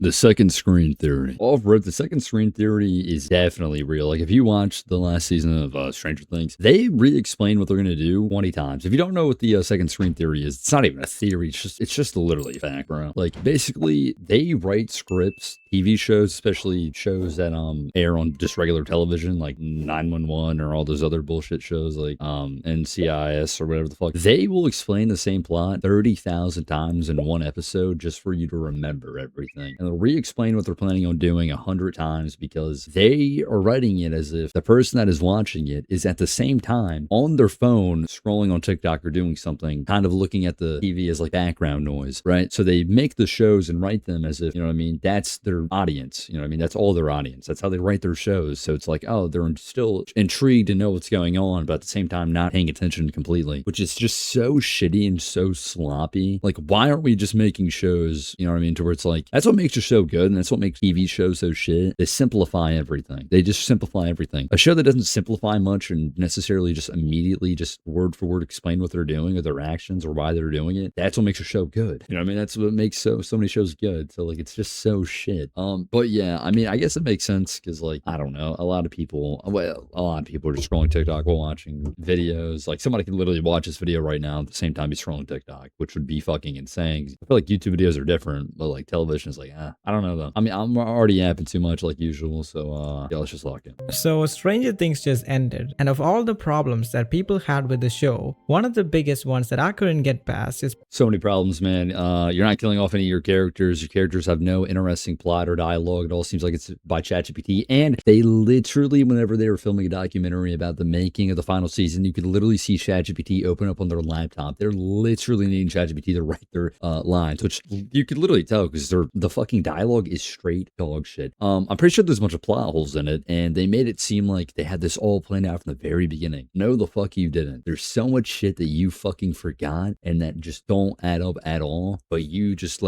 The second screen theory. Off rip, the second screen theory is definitely real. Like, if you watch the last season of Stranger Things, they re-explain what they're gonna do 20 times. If you don't know what the second screen theory is, it's not even a theory. It's just literally a fact, bro. Like, basically, they write scripts, TV shows, especially shows that air on just regular television, like 911 or all those other bullshit shows like NCIS or whatever the fuck. They will explain the same plot 30,000 times in one episode just for you to remember everything. And they'll re-explain what they're planning on doing 100 times because they are writing it as if the person that is watching it is at the same time on their phone scrolling on TikTok or doing something, kind of looking at the TV as like background noise, right? So they make the shows and write them as if, you know what I mean, that's their audience, you know what I mean? That's all their audience. That's how they write their shows. So it's like, oh, they're still intrigued to know what's going on, but at the same time not paying attention completely, which is just so shitty and so sloppy. Like, why aren't we just making shows, you know what I mean, to where it's like, that's what makes a show good and that's what makes TV shows so shit. They simplify everything. They just simplify everything. A show that doesn't simplify much and necessarily just immediately just word for word explain what they're doing or their actions or why they're doing it, that's what makes a show good. You know what I mean? That's what makes so many shows good. So like, it's just so shit. But yeah, I mean, I guess it makes sense because like, I don't know, a lot of people are just scrolling TikTok while watching videos. Like, somebody can literally watch this video right now at the same time he's scrolling TikTok, which would be fucking insane. I feel like YouTube videos are different, but like television is like, I don't know though. I mean, I'm already yapping too much like usual, so yeah, let's just lock in. So Stranger Things just ended, and of all the problems that people had with the show, one of the biggest ones that I couldn't get past is so many problems, man. You're not killing off any of your characters. Your characters have no interesting plot or dialogue. It all seems like it's by ChatGPT. And they literally, whenever they were filming a documentary about the making of the final season, you could literally see ChatGPT open up on their laptop. They're literally needing ChatGPT to write their lines, which you could literally tell because the fucking dialogue is straight dog shit. I'm pretty sure there's a bunch of plot holes in it, and they made it seem like they had this all planned out from the very beginning. No, the fuck you didn't. There's so much shit that you fucking forgot and that just don't add up at all, but you just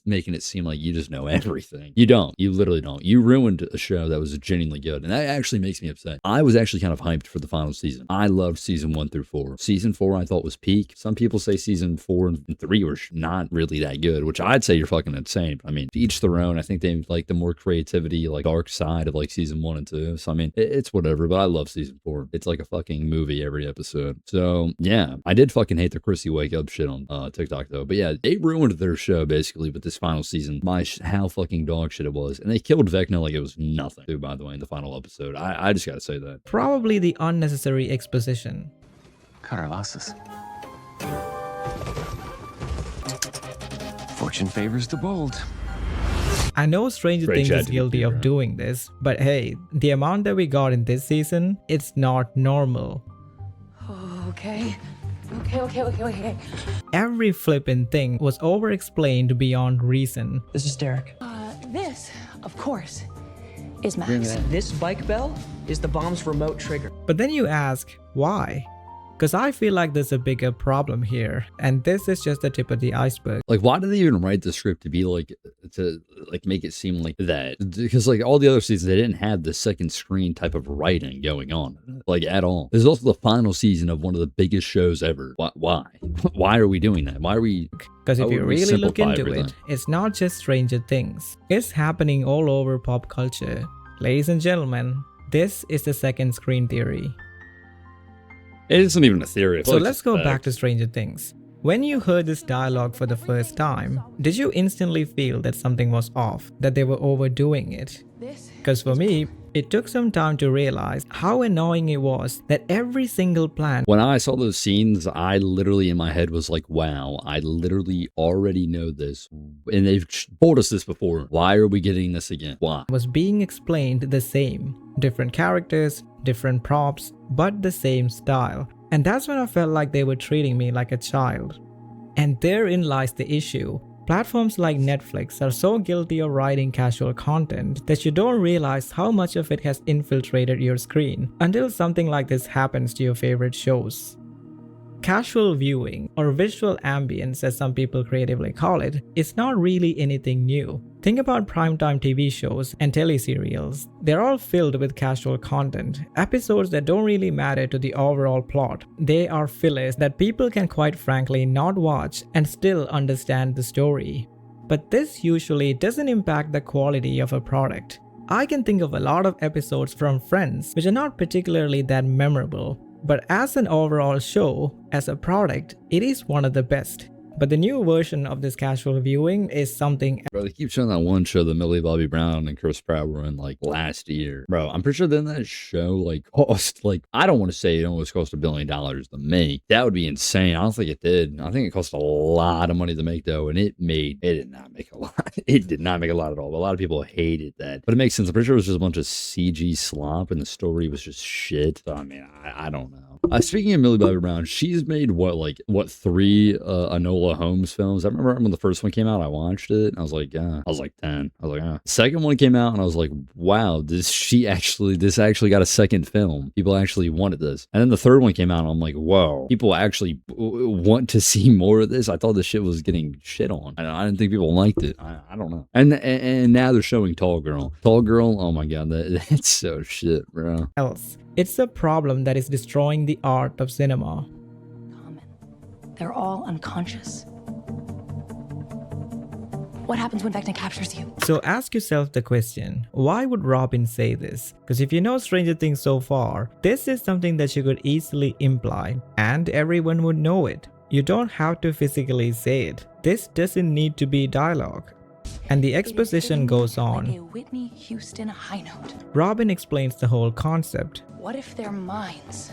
making it seem like you just know everything. You don't. You literally don't. You ruined a show that was genuinely good, and that actually makes me upset. I was actually kind of hyped for the final season. I loved season 1 through 4. Season 4 I thought was peak. Some people say season 4 and 3 were not really that good, which I'd say you're fucking insane. I mean, to each their own. I think they like the more creativity, like dark side of like season 1 and 2. So I mean, it's whatever, but I love season 4. It's like a fucking movie every episode. So yeah, I did fucking hate the Chrissy wake up shit on TikTok though. But yeah, they ruined their show basically with this final season. How fucking dog shit it was. And they killed Vecna like it was nothing too, by the way, in the final episode. I just gotta say that. probably the unnecessary exposition. Cut our losses. Fortune favors the bold. I know Stranger Great Things is ChatGPT, guilty of bro. doing this, but hey, the amount that we got in this season, it's not normal. Okay. Every flippin' thing was over-explained beyond reason. This is Derek. This, of course, is Max. This bike bell is the bomb's remote trigger. But then you ask, why? Because I feel like there's a bigger problem here, and this is just the tip of the iceberg. Like, why did they even write the script to make it seem like that? Because like all the other seasons, they didn't have the second screen type of writing going on, like at all. This is also the final season of one of the biggest shows ever. Why? Why are we doing that? Why are we? Because if How you would we really look simplify into everything? it, it's not just Stranger Things. It's happening all over pop culture. Ladies and gentlemen, this is the second screen theory. It isn't even a theory. So let's go back to Stranger Things. When you heard this dialogue for the first time, did you instantly feel that something was off, that they were overdoing it? This Because for me, it took some time to realize how annoying it was that every single plan When I saw those scenes, I literally in my head was like, wow, I literally already know this. And they've told us this before. Why are we getting this again? Why? was being explained the same. Different characters, different props, but the same style. And that's when I felt like they were treating me like a child. And therein lies the issue. Platforms like Netflix are so guilty of writing casual content that you don't realize how much of it has infiltrated your screen until something like this happens to your favorite shows. Casual viewing, or visual ambience as some people creatively call it, is not really anything new. Think about primetime TV shows and teleserials. They're all filled with casual content, episodes that don't really matter to the overall plot. They are fillers that people can quite frankly not watch and still understand the story. but this usually doesn't impact the quality of a product. I can think of a lot of episodes from Friends which are not particularly that memorable, but as an overall show, as a product, it is one of the best. But the new version of this casual viewing is something. Bro, they keep showing that one show that Millie Bobby Brown and Chris Pratt were in like last year. Bro, I'm pretty sure then that show like cost like, I don't want to say it almost cost $1 billion to make. That would be insane. I don't think it did. I think it cost a lot of money to make though, and it did not make a lot. It did not make a lot at all. But a lot of people hated that. But it makes sense. I'm pretty sure it was just a bunch of CG slop and the story was just shit. So I mean, I don't know. Speaking of Millie Bobby Brown, she's made three Enola Holmes films. I remember when the first one came out, I watched it and I was like, yeah. I was like 10. I was like, yeah. Second one came out and I was like, wow, this actually got a second film. People actually wanted this. And then the third one came out and I'm like, whoa, people actually want to see more of this. I thought this shit was getting shit on. I didn't think people liked it. I don't know. And now they're showing Tall Girl. Tall Girl, oh my god, that's so shit, bro. Else. It's a problem that is destroying the art of cinema. Common. They're all unconscious. What happens when Vecna captures you? So ask yourself the question, why would Robin say this? Because if you know Stranger Things so far, this is something that you could easily imply, and everyone would know it. You don't have to physically say it. This doesn't need to be dialogue. And the exposition goes on. Like a Whitney Houston high note. Robin explains the whole concept. What if their minds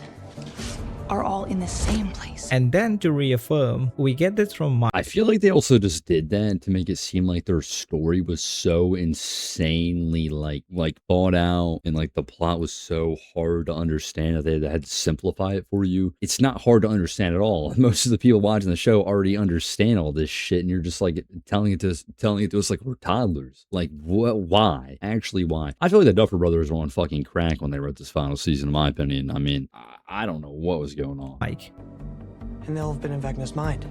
are all in the same place? And then to reaffirm, we get this from Mike. I feel like they also just did that to make it seem like their story was so insanely like thought out, and like the plot was so hard to understand that they had to simplify it for you. It's not hard to understand at all. Most of the people watching the show already understand all this shit, and you're just like telling it to us like we're toddlers. Like what? Why? Actually, why? I feel like the Duffer Brothers were on fucking crack when they wrote this final season, in my opinion. I mean, I don't know what was going on. Mike. And they'll have been in Vecna's mind.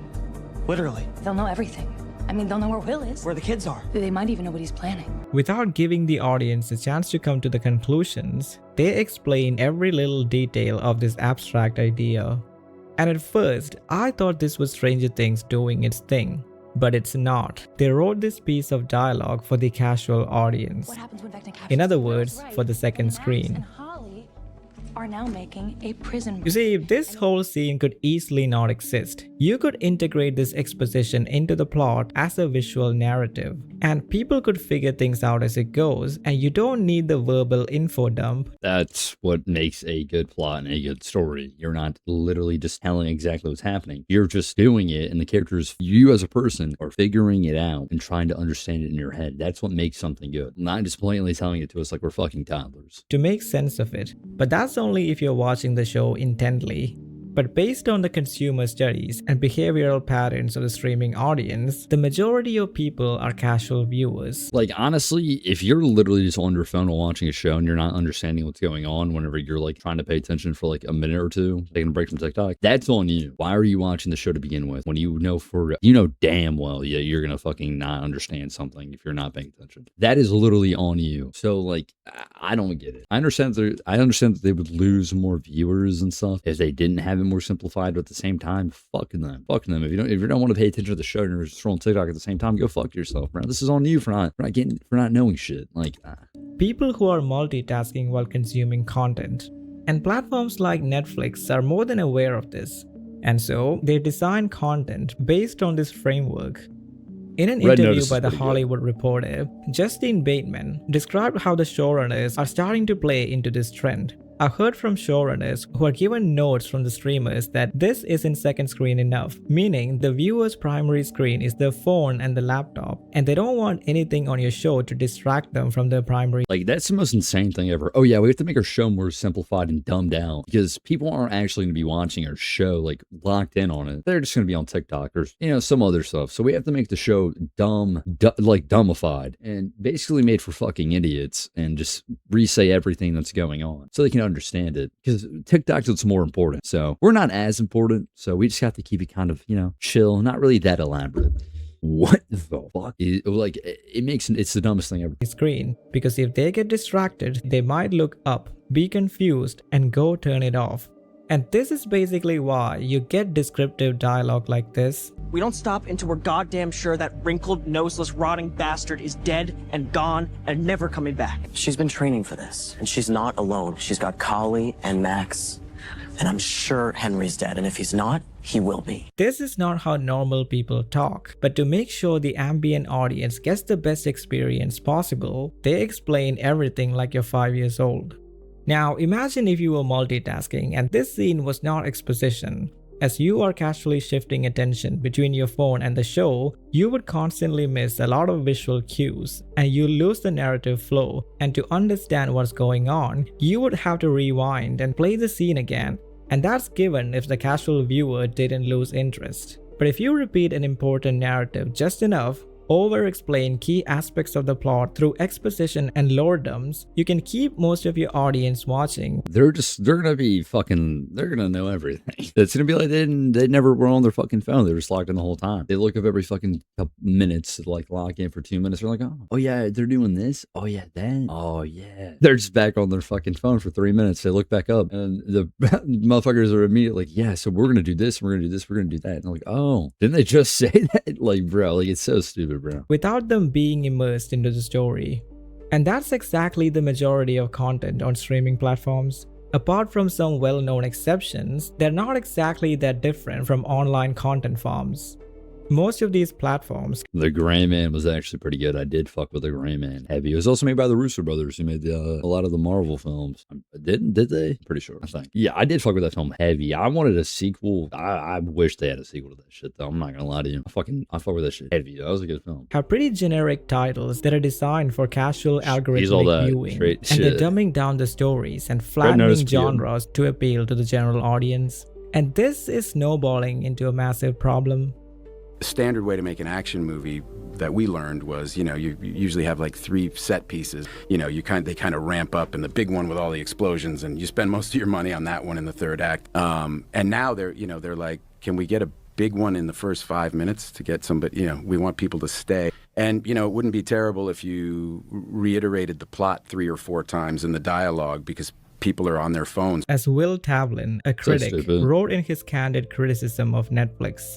Literally. They'll know everything. I mean, they'll know where Will is. Where the kids are. They might even know what he's planning. Without giving the audience a chance to come to the conclusions, they explain every little detail of this abstract idea. And at first, I thought this was Stranger Things doing its thing. But it's not. They wrote this piece of dialogue for the casual audience. What happens when Vecna captures In other you? words, Right. for the second Max screen. and Holly are now making a prison. You see, this whole scene could easily not exist. You could integrate this exposition into the plot as a visual narrative, and people could figure things out as it goes, and you don't need the verbal info dump. That's what makes a good plot and a good story. You're not literally just telling exactly what's happening. You're just doing it, and the characters, you as a person, are figuring it out and trying to understand it in your head. That's what makes something good. Not just blatantly telling it to us like we're fucking toddlers. To make sense of it. But that's only if you're watching the show intently. But based on the consumer studies and behavioral patterns of the streaming audience, the majority of people are casual viewers. Like, honestly, if you're literally just on your phone while watching a show and you're not understanding what's going on whenever you're like trying to pay attention for like a minute or two, taking a break from TikTok, that's on you. Why are you watching the show to begin with when you know damn well you're gonna fucking not understand something if you're not paying attention? That is literally on you. So like, I don't get it. I understand that they would lose more viewers and stuff if they didn't have it more simplified, but at the same time, fucking them. If you don't want to pay attention to the show and you're just scrolling TikTok at the same time, go fuck yourself, bro. This is on you for not knowing shit. Like, People who are multitasking while consuming content. And platforms like Netflix are more than aware of this. And so they design content based on this framework. In an Red interview Notice by is The pretty good. Hollywood Reporter, Justine Bateman described how the showrunners are starting to play into this trend. I've heard from showrunners who are given notes from the streamers that this isn't second screen enough, meaning the viewer's primary screen is their phone and the laptop, and they don't want anything on your show to distract them from their primary. Like, that's the most insane thing ever. Oh yeah, we have to make our show more simplified and dumbed out because people aren't actually going to be watching our show like locked in on it. They're just going to be on TikTok or some other stuff. So we have to make the show dumbified and basically made for fucking idiots and just re-say everything that's going on so they can understand it, because TikTok's what's more important. So we're not as important, so we just have to keep it kind of chill, not really that elaborate. What the fuck? It's the dumbest thing ever. Screen, because if they get distracted, they might look up, be confused, and go turn it off. And this is basically why you get descriptive dialogue like this. We don't stop until we're goddamn sure that wrinkled, noseless, rotting bastard is dead and gone and never coming back. She's been training for this, and she's not alone. She's got Kali and Max, and I'm sure Henry's dead, and if he's not, he will be. This is not how normal people talk, but to make sure the ambient audience gets the best experience possible, they explain everything like you're 5 years old. Now imagine if you were multitasking and this scene was not exposition. As you are casually shifting attention between your phone and the show, you would constantly miss a lot of visual cues and you lose the narrative flow, and to understand what's going on, you would have to rewind and play the scene again, and that's given if the casual viewer didn't lose interest. But if you repeat an important narrative just enough, over-explain key aspects of the plot through exposition and lore dumps, you can keep most of your audience watching. They're gonna know everything. It's gonna be like they never were on their fucking phone. They were just logged in the whole time. They look up every fucking couple minutes to like log in for 2 minutes. They're like, oh yeah, they're doing this. Oh yeah, then. Oh yeah. They're just back on their fucking phone for 3 minutes. They look back up and the motherfuckers are immediately like, yeah, so we're gonna do this, we're gonna do this, we're gonna do that. And they're like, oh, didn't they just say that? Like, bro, like it's so stupid, bro. Without them being immersed into the story. And that's exactly the majority of content on streaming platforms. Apart from some well-known exceptions, they're not exactly that different from online content farms. Most of these platforms. The Gray Man was actually pretty good. I did fuck with the Gray Man heavy. It was also made by the Russo brothers, who made a lot of the Marvel films. Did they? Pretty sure. I think. Yeah, I did fuck with that film heavy. I wanted a sequel. I wish they had a sequel to that shit though. I'm not gonna lie to you. I fuck with that shit heavy. That was a good film. Have pretty generic titles that are designed for casual algorithmic viewing, and they're dumbing down the stories and flattening genres to appeal to the general audience. And this is snowballing into a massive problem. The standard way to make an action movie that we learned was, you usually have like 3 set pieces. They kind of ramp up, and the big one with all the explosions, and you spend most of your money on that one in the third act. And now they're like, can we get a big one in the first 5 minutes to get somebody? We want people to stay. And it wouldn't be terrible if you reiterated the plot 3 or 4 times in the dialogue, because people are on their phones. As Will Tavlin, a critic, wrote in his candid criticism of Netflix.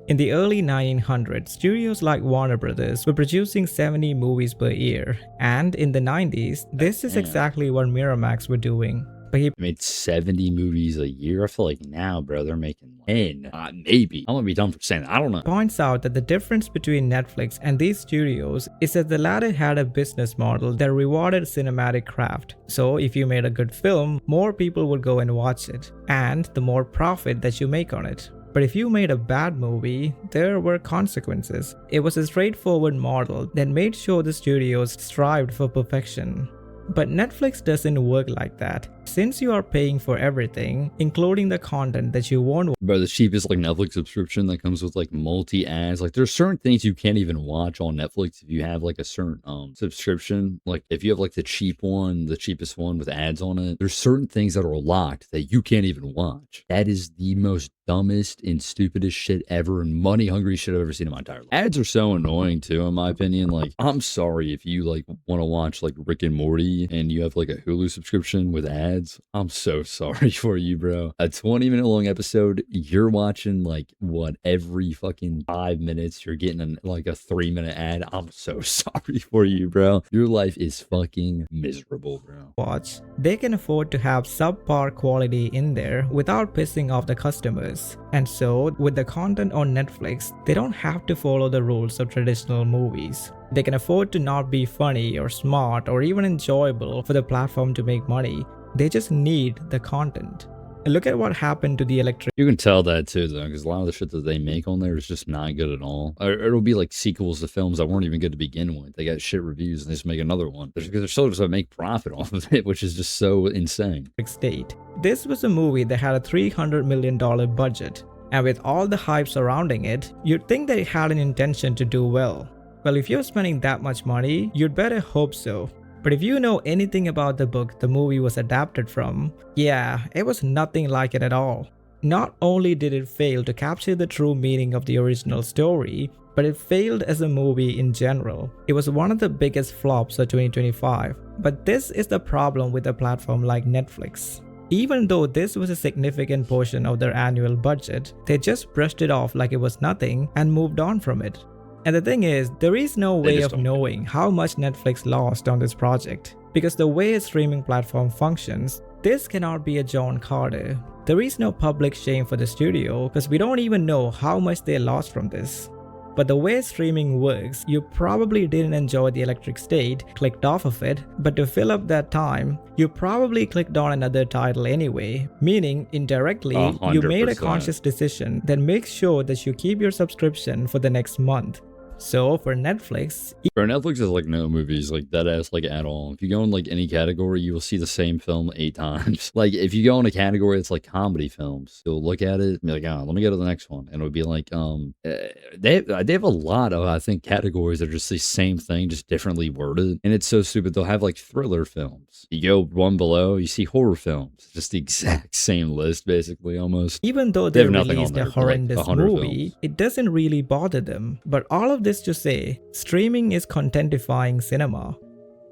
In the early 1900s, studios like Warner Brothers were producing 70 movies per year, and in the 90s, this is exactly what Miramax were doing. But he made 70 movies a year. I feel like now, bro, they're making 10. Maybe. I'm gonna be dumb for saying that. I don't know. Points out that the difference between Netflix and these studios is that the latter had a business model that rewarded cinematic craft. So if you made a good film, more people would go and watch it, and the more profit that you make on it. But if you made a bad movie, there were consequences. It was a straightforward model that made sure the studios strived for perfection. But Netflix doesn't work like that. Since you are paying for everything, including the content that you won't. Bro, the cheapest like Netflix subscription that comes with like multi-ads. Like there's certain things you can't even watch on Netflix if you have like a certain subscription. Like if you have like the cheapest one with ads on it, there's certain things that are locked that you can't even watch. That is the most dumbest and stupidest shit ever and money hungry shit I've ever seen in my entire life. Ads are so annoying too, in my opinion. Like, I'm sorry if you like want to watch like Rick and Morty and you have like a Hulu subscription with ads. I'm so sorry for you, bro. A 20-minute long episode, you're watching like what, every fucking 5 minutes you're getting like a 3-minute ad. I'm so sorry for you, bro. Your life is fucking miserable, bro. Watch. They can afford to have subpar quality in there without pissing off the customers. And so, with the content on Netflix, they don't have to follow the rules of traditional movies. They can afford to not be funny or smart or even enjoyable for the platform to make money. They just need the content. Look at what happened to the Electric. You can tell that too, though, because a lot of the shit that they make on there is just not good at all. Or it'll be like sequels to films that weren't even good to begin with. They got shit reviews and they just make another one. They're still just to make profit off of it, which is just so insane. State. This was a movie that had a $300 million budget, and with all the hype surrounding it, you'd think that it had an intention to do well. Well, if you're spending that much money, you'd better hope so. But if you know anything about the book the movie was adapted from, yeah, it was nothing like it at all. Not only did it fail to capture the true meaning of the original story, but it failed as a movie in general. It was one of the biggest flops of 2025. But this is the problem with a platform like Netflix. Even though this was a significant portion of their annual budget, they just brushed it off like it was nothing and moved on from it. And the thing is, there is no way of knowing how much Netflix lost on this project, because the way a streaming platform functions, this cannot be a John Carter. There is no public shame for the studio because we don't even know how much they lost from this. But the way streaming works, you probably didn't enjoy The Electric State, clicked off of it, but to fill up that time, you probably clicked on another title anyway, meaning indirectly, 100%. you made a conscious decision that makes sure that you keep your subscription for the next month. So for Netflix, Netflix is like no movies like that ass like at all. If you go in like any category, you will see the same film 8 times. Like if you go in a category that's like comedy films, you'll look at it and be like, oh, let me go to the next one. And it would be like, they have a lot of, I think, categories that are just the same thing, just differently worded. And it's so stupid. They'll have like thriller films. You go one below, you see horror films. Just the exact same list, basically, almost. even though they have nothing on released there a for, like, horrendous 100 movie, films. it doesn't really bother them. But all of this to say, streaming is contentifying cinema.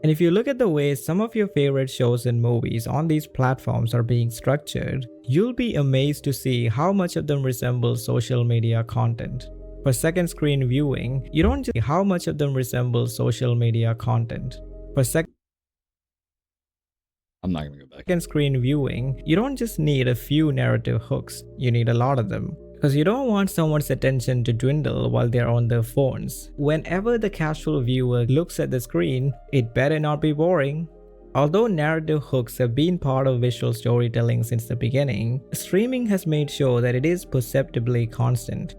And if you look at the way some of your favorite shows and movies on these platforms are being structured, you'll be amazed to see how much of them resemble social media content. For second screen viewing, you don't just see how much of them resemble social media content. For I'm not going to go back. second screen viewing, you don't just need a few narrative hooks, you need a lot of them. Because you don't want someone's attention to dwindle while they're on their phones. Whenever the casual viewer looks at the screen, it better not be boring. Although narrative hooks have been part of visual storytelling since the beginning, streaming has made sure that it is perceptibly constant.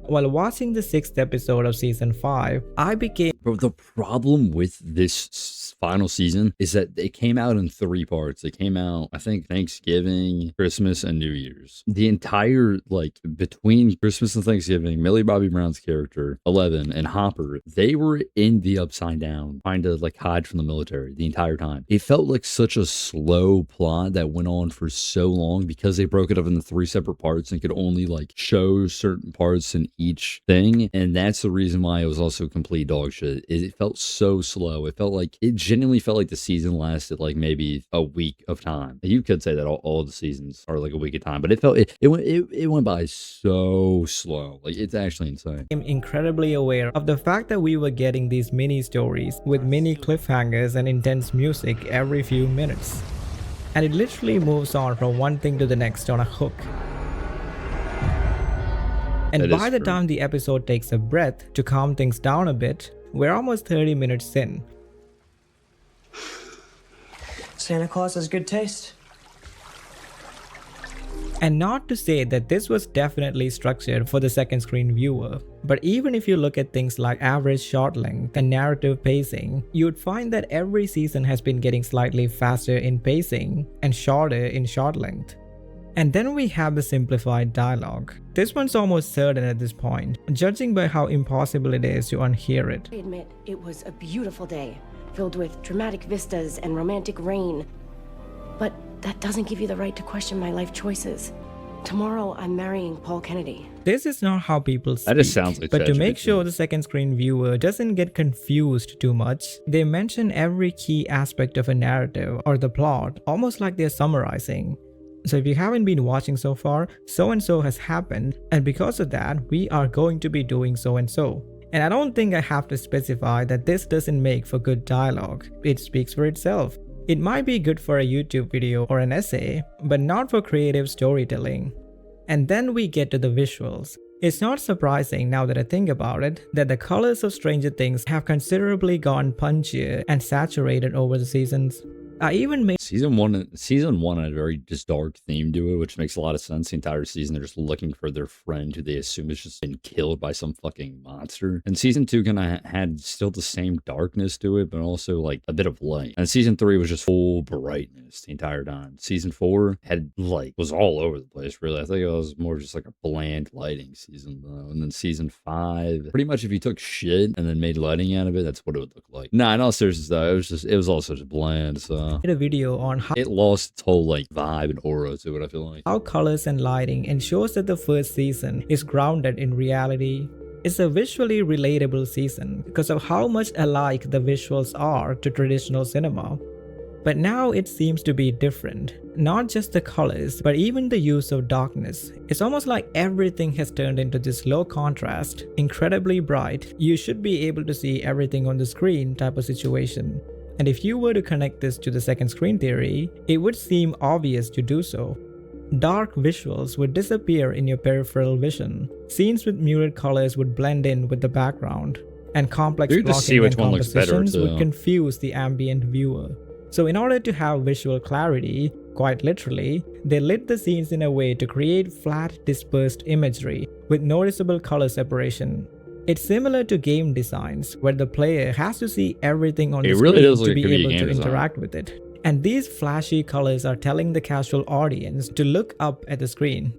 While watching the 6th episode of season 5, I became Bro, the problem with this final season is that it came out in 3 parts. It came out, I think, Thanksgiving, Christmas, and New Year's. The entire, like, between Christmas and Thanksgiving, Millie Bobby Brown's character, Eleven, and Hopper, they were in the Upside Down, trying to, like, hide from the military the entire time. It felt like such a slow plot that went on for so long because they broke it up into 3 separate parts and could only, like, show certain parts in each thing. And that's the reason why it was also complete dog shit. It felt so slow. It genuinely felt like the season lasted like maybe a week of time. You could say that all the seasons are like a week of time, but it went by so slow. Like, it's actually insane. incredibly aware of the fact that we were getting these mini stories with mini cliffhangers and intense music every few minutes. And it literally moves on from one thing to the next on a hook. And That by is the true. time the episode takes a breath to calm things down a bit, we're almost 30 minutes in. Santa Claus has good taste. And not to say that this was definitely structured for the second screen viewer, but even if you look at things like average shot length and narrative pacing, you'd find that every season has been getting slightly faster in pacing and shorter in shot length. And then we have the simplified dialogue. This one's almost certain at this point, judging by how impossible it is to unhear it. I admit it was a beautiful day, filled with dramatic vistas and romantic rain. But that doesn't give you the right to question my life choices. Tomorrow, I'm marrying Paul Kennedy. This is not how people speak, That just sounds like but to make ChatGPT. sure the second screen viewer doesn't get confused too much, they mention every key aspect of a narrative or the plot, almost like they're summarizing. So if you haven't been watching so far, so and so has happened, and because of that, we are going to be doing so and so. And I don't think I have to specify that this doesn't make for good dialogue. It speaks for itself. It might be good for a YouTube video or an essay, but not for creative storytelling. And then we get to the visuals. It's not surprising, now that I think about it, that the colors of Stranger Things have considerably gone punchier and saturated over the seasons. I even made Season one had a very just dark theme to it, which makes a lot of sense. The entire season, they're just looking for their friend who they assume has just been killed by some fucking monster. And season 2 kind of had still the same darkness to it, but also like a bit of light. And season 3 was just full brightness the entire time. Season 4 was all over the place, really. I think it was more just like a bland lighting season, though. And then season 5, pretty much if you took shit and then made lighting out of it, that's what it would look like. Nah, in all seriousness, though, it was also just bland, so a video on it lost its whole like vibe and aura to it, I feel like. how colors and lighting ensures that the first season is grounded in reality. It's a visually relatable season because of how much alike the visuals are to traditional cinema. But now it seems to be different. Not just the colors, but even the use of darkness. It's almost like everything has turned into this low contrast, incredibly bright, you should be able to see everything on the screen type of situation. And if you were to connect this to the second screen theory, it would seem obvious to do so. Dark visuals would disappear in your peripheral vision. Scenes with muted colors would blend in with the background. And complex You can see blocking which and one looks better, compositions would too. confuse the ambient viewer. So in order to have visual clarity, quite literally, they lit the scenes in a way to create flat, dispersed imagery with noticeable color separation. It's similar to game designs, where the player has to see everything on the It really screen does look to like it be could be a able game to design. interact with it. And these flashy colors are telling the casual audience to look up at the screen.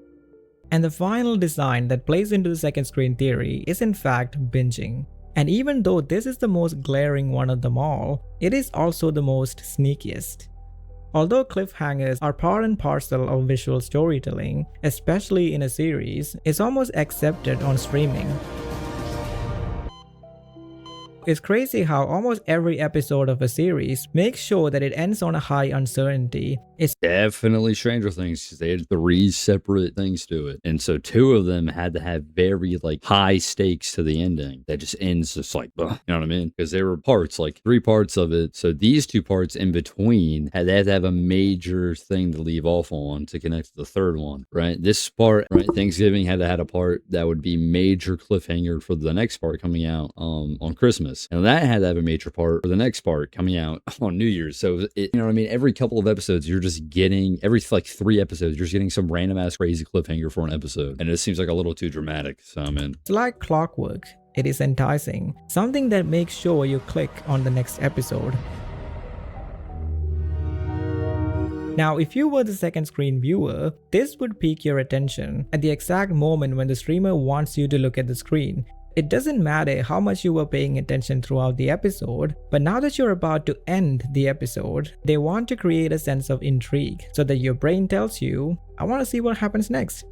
And the final design that plays into the second screen theory is in fact binging. And even though this is the most glaring one of them all, it is also the most sneakiest. Although cliffhangers are part and parcel of visual storytelling, especially in a series, it's almost accepted on streaming. It's crazy how almost every episode of a series makes sure that it ends on a high uncertainty. It's Definitely Stranger Things, 'cause they had 3 separate things to it. And so 2 of them had to have very like high stakes to the ending. That just ends just like, ugh, you know what I mean? Because there were parts, like 3 parts of it. So these 2 parts in between they had to have a major thing to leave off on to connect to the third one, right? This part, right? Thanksgiving had to have a part that would be major cliffhanger for the next part coming out on Christmas. And that had to have a major part for the next part coming out on New Year's. So it, you know what I mean? Every couple of episodes, you're just getting, every like 3 episodes, you're just getting some random ass crazy cliffhanger for an episode. And it seems like a little too dramatic. So I'm in. like clockwork. It is enticing. Something that makes sure you click on the next episode. Now, if you were the second screen viewer, this would pique your attention at the exact moment when the streamer wants you to look at the screen. It doesn't matter how much you were paying attention throughout the episode, but now that you're about to end the episode, they want to create a sense of intrigue so that your brain tells you, I want to see what happens next.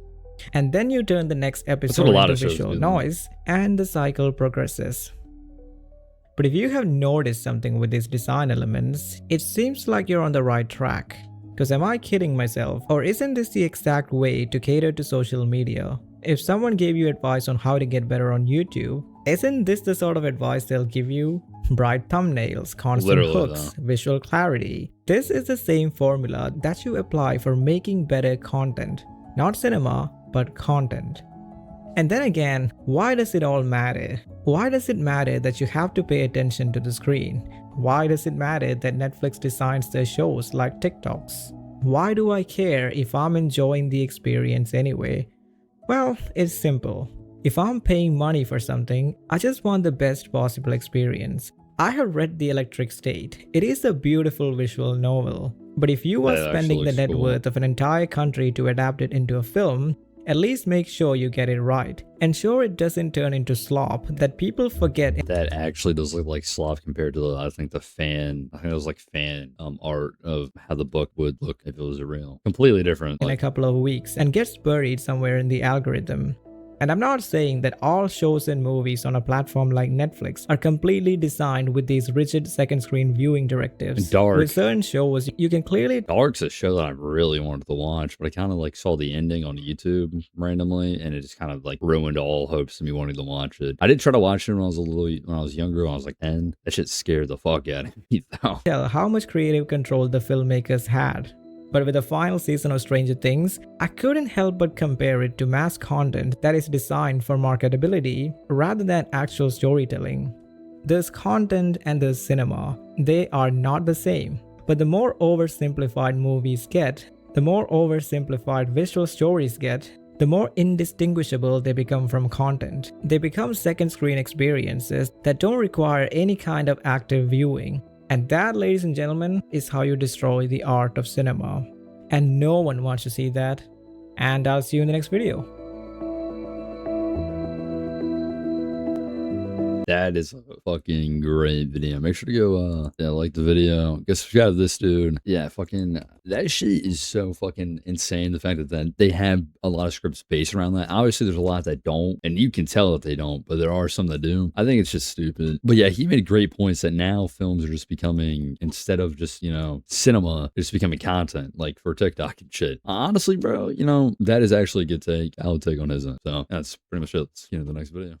And then you turn the next episode what a lot into of shows visual do. noise, and the cycle progresses. But if you have noticed something with these design elements, it seems like you're on the right track. Because am I kidding myself? Or isn't this the exact way to cater to social media? If someone gave you advice on how to get better on YouTube, isn't this the sort of advice they'll give you? Bright thumbnails, constant Literally, hooks, visual clarity. This is the same formula that you apply for making better content. Not cinema, but content. And then again, why does it all matter? Why does it matter that you have to pay attention to the screen? Why does it matter that Netflix designs their shows like TikToks? Why do I care if I'm enjoying the experience anyway? Well, it's simple. If I'm paying money for something, I just want the best possible experience. I have read The Electric State. It is a beautiful visual novel. But if you are That spending the actually net looks cool. worth of an entire country to adapt it into a film, at least make sure you get it right. Ensure it doesn't turn into slop that people forget That actually does look like slop compared to I think it was like fan art of how the book would look if it was a real. Completely different. in a Like, couple of weeks and gets buried somewhere in the algorithm. And I'm not saying that all shows and movies on a platform like Netflix are completely designed with these rigid second screen viewing directives. Dark. With certain shows, you can clearly Dark's a show that I really wanted to watch, but I kind of like saw the ending on YouTube randomly, and it just kind of like ruined all hopes of me wanting to watch it. I did try to watch it when I was younger. When I was like 10. That shit scared the fuck out of me though. tell how much creative control the filmmakers had. But with the final season of Stranger Things, I couldn't help but compare it to mass content that is designed for marketability rather than actual storytelling. There's content and there's cinema. They are not the same. But the more oversimplified movies get, the more oversimplified visual stories get, the more indistinguishable they become from content. They become second screen experiences that don't require any kind of active viewing. And that, ladies and gentlemen, is how you destroy the art of cinema. And no one wants to see that. And I'll see you in the next video. That is fucking great video. Make sure to go, like the video. Go subscribe to this dude. Yeah, fucking, that shit is so fucking insane. The fact that they have a lot of scripts based around that. Obviously, there's a lot that don't, and you can tell that they don't, but there are some that do. I think it's just stupid. But yeah, he made great points that now films are just becoming, instead of just, you know, cinema, it's becoming content, like for TikTok and shit. Honestly, bro, you know, that is actually a good take. I would take on his. So that's pretty much it. Let's get into the next video.